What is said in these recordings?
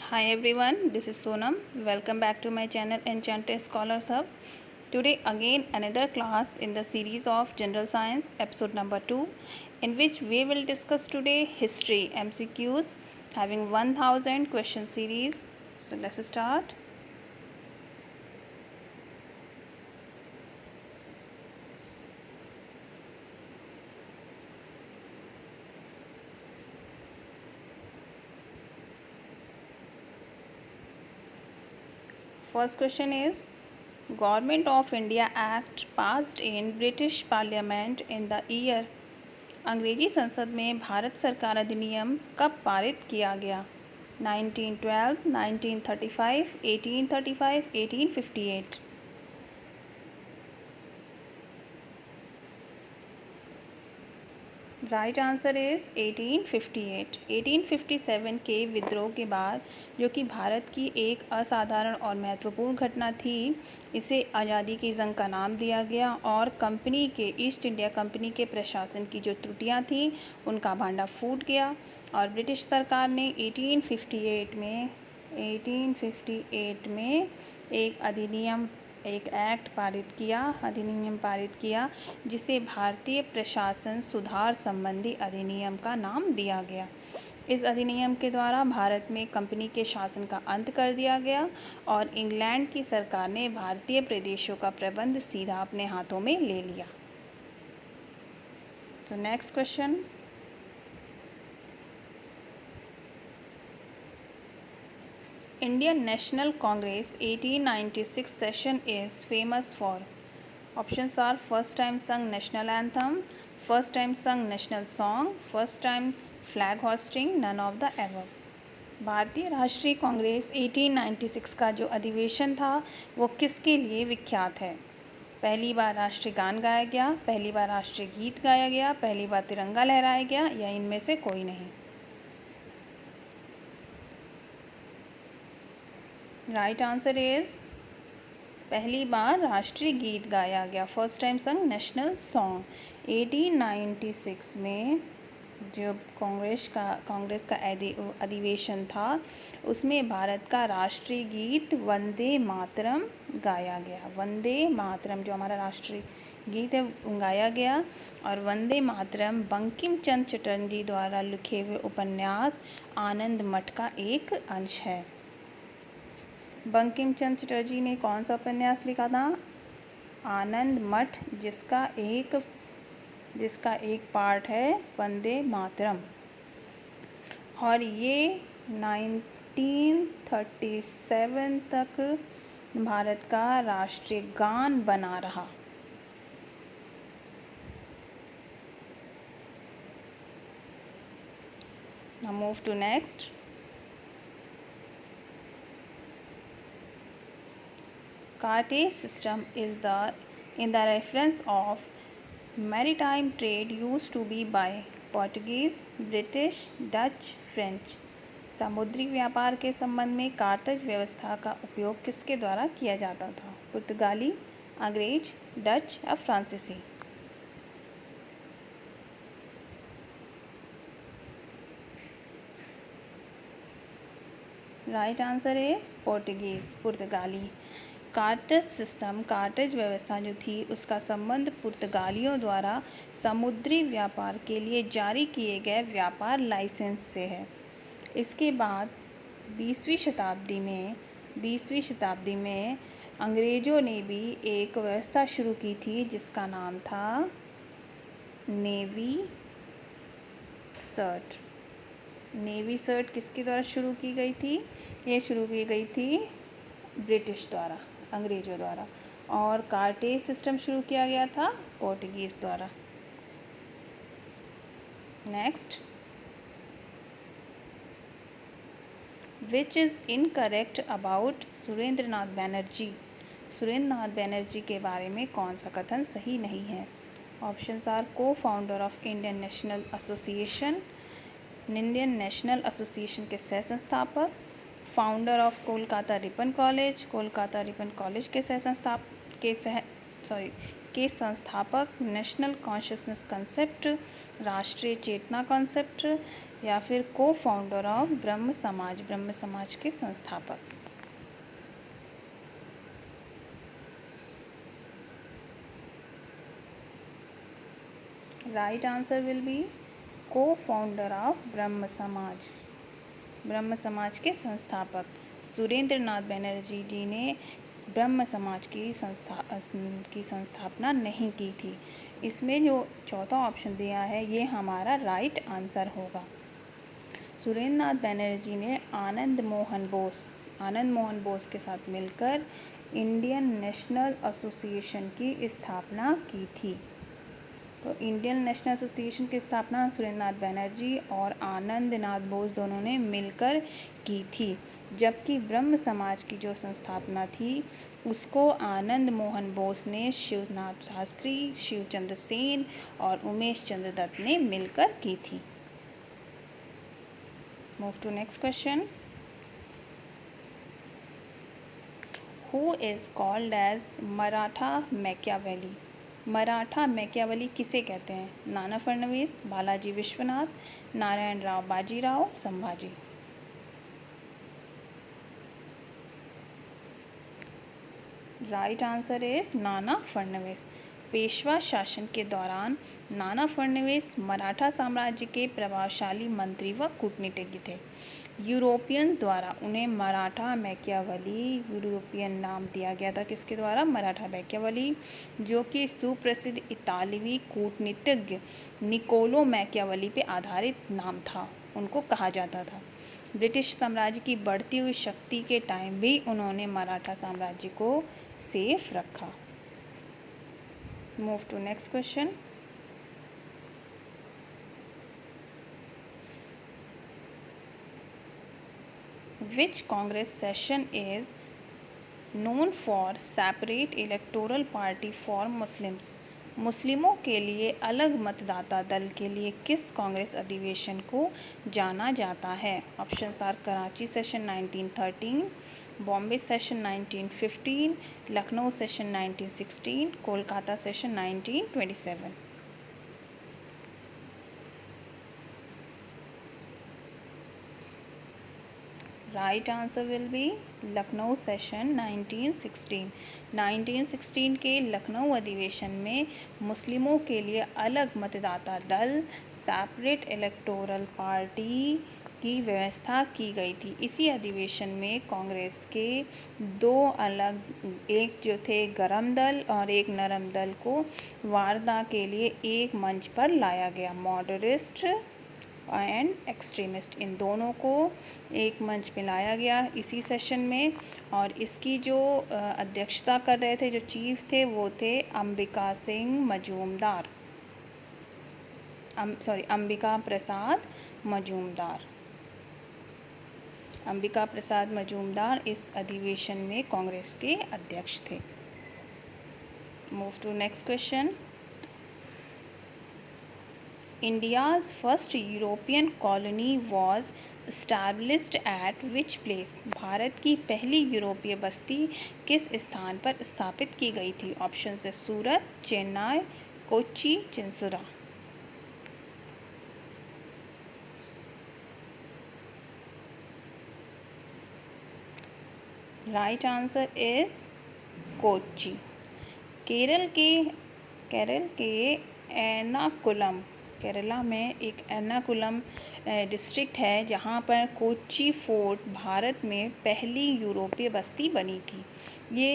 Hi everyone, this is Sonam. Welcome back to my channel Enchanted Scholars Hub. Today again another class in the series of General Science episode number 2, in which we will discuss today history MCQs having 1000 question series. So let's start. First question is, Government of India Act passed in British Parliament in the year. अंग्रेजी संसद में भारत सरकार अधिनियम कब पारित किया गया? 1912, 1935, 1835, 1858. Right answer is 1858। 1857 के विद्रोह के बाद, जो कि भारत की एक असाधारण और महत्वपूर्ण घटना थी, इसे आज़ादी की जंग का नाम दिया गया और कंपनी के ईस्ट इंडिया कंपनी के प्रशासन की जो त्रुटियां थीं उनका भांडा फूट गया और ब्रिटिश सरकार ने 1858 में एक अधिनियम पारित किया जिसे भारतीय प्रशासन सुधार संबंधी अधिनियम का नाम दिया गया। इस अधिनियम के द्वारा भारत में कंपनी के शासन का अंत कर दिया गया और इंग्लैंड की सरकार ने भारतीय प्रदेशों का प्रबंध सीधा अपने हाथों में ले लिया। तो next question, Indian National Congress 1896 session is famous for. Options are first time sung national anthem, first time sung national song, first time flag hosting, none of the above. भारतीय राष्ट्रीय कांग्रेस 1896 का जो अधिवेशन था वो किसके लिए विख्यात है? पहली बार राष्ट्रीय गान गाया गया, पहली बार राष्ट्रीय गीत गाया गया, पहली बार तिरंगा लहराया गया या इनमें से कोई नहीं? राइट आंसर इज पहली बार राष्ट्रीय गीत गाया गया, फर्स्ट टाइम संग नेशनल सॉन्ग। 1896 में जो कांग्रेस का अधिवेशन था उसमें भारत का राष्ट्रीय गीत वंदे मातरम गाया गया। वंदे मातरम जो हमारा राष्ट्रीय गीत है गाया गया और वंदे मातरम बंकिम चंद्र चटर्जी द्वारा लिखे हुए उपन्यास आनंद मठ का एक अंश है। बंकिम चंद्र चटर्जी ने कौन सा उपन्यास लिखा था? आनंद मठ, जिसका एक पार्ट है वंदे मातरम, और ये 1937 तक भारत का राष्ट्रीय गान बना रहा। Now move to next. Cartage system is in the reference of maritime trade used to be by Portuguese, British, Dutch, French. समुद्री व्यापार के संबंध में कार्टेज व्यवस्था का उपयोग किसके द्वारा किया जाता था? पुर्तगाली, अंग्रेज, डच या फ्रांसीसी? राइट आंसर इज पोर्टुगीज, पुर्तगाली। कार्टेज व्यवस्था जो थी उसका संबंध पुर्तगालियों द्वारा समुद्री व्यापार के लिए जारी किए गए व्यापार लाइसेंस से है। इसके बाद 20वीं शताब्दी में अंग्रेज़ों ने भी एक व्यवस्था शुरू की थी जिसका नाम था नेवी सर्ट। नेवी सर्ट किसके द्वारा शुरू की गई थी? ये शुरू की गई थी ब्रिटिश द्वारा, अंग्रेज़ों द्वारा, और कार्टेज सिस्टम शुरू किया गया था पोर्टुगीज़ द्वारा। Next, which is incorrect about Surendranath Banerjee? Surendranath Banerjee के बारे में कौन सा कथन सही नहीं है? ऑप्शंस आर को founder of Indian national association के सह संस्थापक, founder of Kolkata Ripon college के संस्थापक, नेशनल कॉन्शियसनेस कंसेप्ट, राष्ट्रीय चेतना कॉन्सेप्ट या फिर को फाउंडर ऑफ ब्रह्म समाज के संस्थापक। राइट आंसर विल बी को फाउंडर ऑफ ब्रह्म समाज के संस्थापक सुरेंद्र नाथ बनर्जी जी ने ब्रह्म समाज की संस्थापना नहीं की थी। इसमें जो चौथा ऑप्शन दिया है ये हमारा राइट आंसर होगा। सुरेंद्र नाथ बनर्जी ने आनंद मोहन बोस के साथ मिलकर इंडियन नेशनल एसोसिएशन की स्थापना की थी। तो इंडियन नेशनल एसोसिएशन की स्थापना सुरेंद्र नाथ बनर्जी और आनंद नाथ बोस दोनों ने मिलकर की थी, जबकि ब्रह्म समाज की जो संस्थापना थी उसको आनंद मोहन बोस ने शिवनाथ शास्त्री, शिवचंद्र सेन और उमेश चंद्र दत्त ने मिलकर की थी। Move to next question. Who is called as Maratha Machiavelli? Maratha Machiavelli किसे कहते हैं? Nana Phadnavis, Balaji Vishwanath, Narayan Rao Bajirao, Sambhaji. Right answer is Nana Phadnavis. Peshwa शासन के दौरान नाना फडणवीस मराठा साम्राज्य के प्रभावशाली मंत्री व कूटनीतिज्ञ थे। यूरोपियंस द्वारा उन्हें मराठा मैकियावेली यूरोपियन नाम दिया गया था। किसके द्वारा? मराठा मैकियावेली, जो कि सुप्रसिद्ध इतालवी कूटनीतिज्ञ निकोलो मैकियावेली पे आधारित नाम था, उनको कहा जाता था। ब्रिटिश साम्राज्य की बढ़ती हुई शक्ति के टाइम भी उन्होंने मराठा साम्राज्य को सेफ रखा। Move to next question. Which Congress session is known for separate electoral party for Muslims? मुस्लिमों के लिए अलग मतदाता दल के लिए किस कांग्रेस अधिवेशन को जाना जाता है? Options are Karachi session 1913, Bombay session 1915, Lucknow session 1916, Kolkata session 1927। Right answer will be Lucknow session 1916। 1916 के लखनऊ अधिवेशन में मुस्लिमों के लिए अलग मतदाता दल सेपरेट इलेक्टोरल पार्टी की व्यवस्था की गई थी। इसी अधिवेशन में कांग्रेस के दो अलग, एक जो थे गरम दल और एक नरम दल को वार्ता के लिए एक मंच पर लाया गया। मॉडरेट एंड एक्सट्रीमिस्ट, इन दोनों को एक मंच पे लाया गया इसी सेशन में। और इसकी जो अध्यक्षता कर रहे थे, जो चीफ थे, वो थे अंबिका प्रसाद मजूमदार। अंबिका प्रसाद मजूमदार इस अधिवेशन में कांग्रेस के अध्यक्ष थे। Move to next question. India's first European colony was established at which place? Bharat की पहली यूरोपीय बस्ती किस स्थान पर स्थापित की गई थी? ऑप्शन है Surat, Chennai, Kochi, Chinsura. Right answer is Kochi. Kerala के एर्नाकुलम, केरला में एक एर्नाकुलम डिस्ट्रिक्ट है जहाँ पर कोच्चि फोर्ट भारत में पहली यूरोपीय बस्ती बनी थी। ये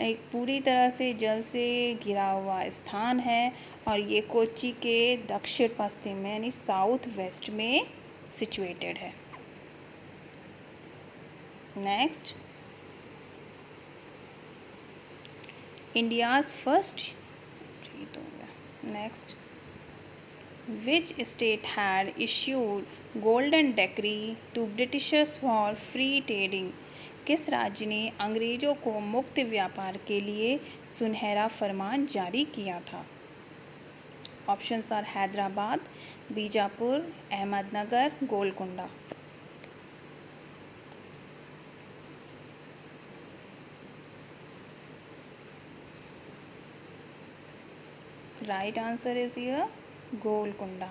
एक पूरी तरह से जल से घिरा हुआ स्थान है और ये कोच्चि के दक्षिण पश्चिम में यानी साउथ वेस्ट में सिचुएटेड है। Next, India's first, next, which state had issued golden decree to Britishers for free trading? किस राज्य ने अंग्रेजों को मुक्त व्यापार के लिए सुनहरा फरमान जारी किया था? Options are Hyderabad, Bijapur, Ahmednagar, Golconda. Right answer is here Golconda.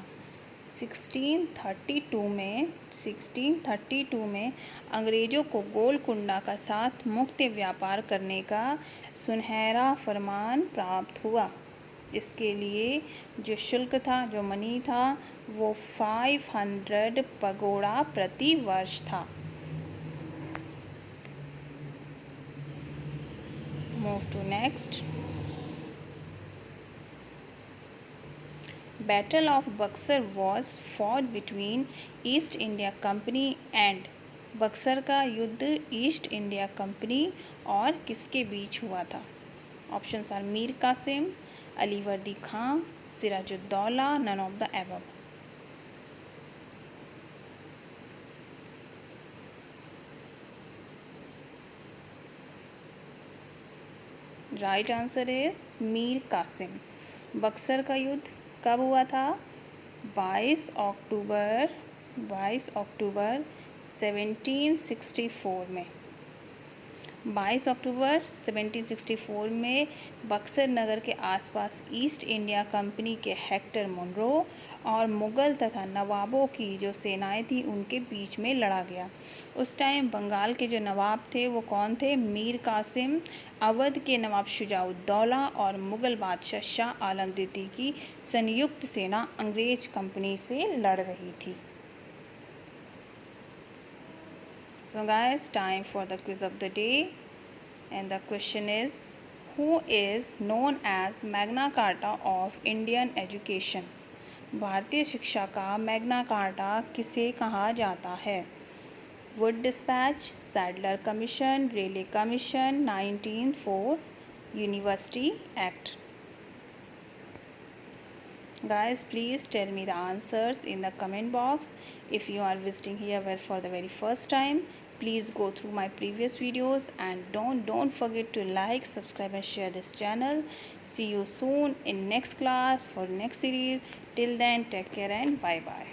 1632 में अंग्रेज़ों को गोलकुंडा का साथ मुक्त व्यापार करने का सुनहरा फरमान प्राप्त हुआ। इसके लिए जो शुल्क था, जो मनी था, वो 500 पगोड़ा प्रति वर्ष था। Move to next. Battle of Buxar was fought between East India Company and. Buxar का युद्ध ईस्ट इंडिया कंपनी और किसके बीच हुआ था? Options are Mir Qasim, Ali Vardi Khan, Sirajuddaula, none of the above. Right answer is Mir Qasim. Buxar का युद्ध कब हुआ था? 22 अक्टूबर 1764 में। 22 अक्टूबर 1764 में बक्सर नगर के आसपास ईस्ट इंडिया कंपनी के हेक्टर मुनरो और मुग़ल तथा नवाबों की जो सेनाएं थी उनके बीच में लड़ा गया। उस टाइम बंगाल के जो नवाब थे वो कौन थे? मीर कासिम, अवध के नवाब शुजाउद्दौला और मुग़ल बादशाह शाह आलम द्वितीय की संयुक्त सेना अंग्रेज कंपनी से लड़ रही थी। So guys, time for the quiz of the day, and the question is, who is known as Magna Carta of Indian Education? भारतीय शिक्षा का मैग्ना कार्टा किसे कहा जाता है? Wood dispatch, Sadler commission, Rayleigh commission, 1904 university act. Guys, please tell me the answers in the comment box. If you are visiting here for the very first time, please go through my previous videos and don't forget to like, subscribe and share this channel. See you soon in next class for next series. Till then, take care and bye bye.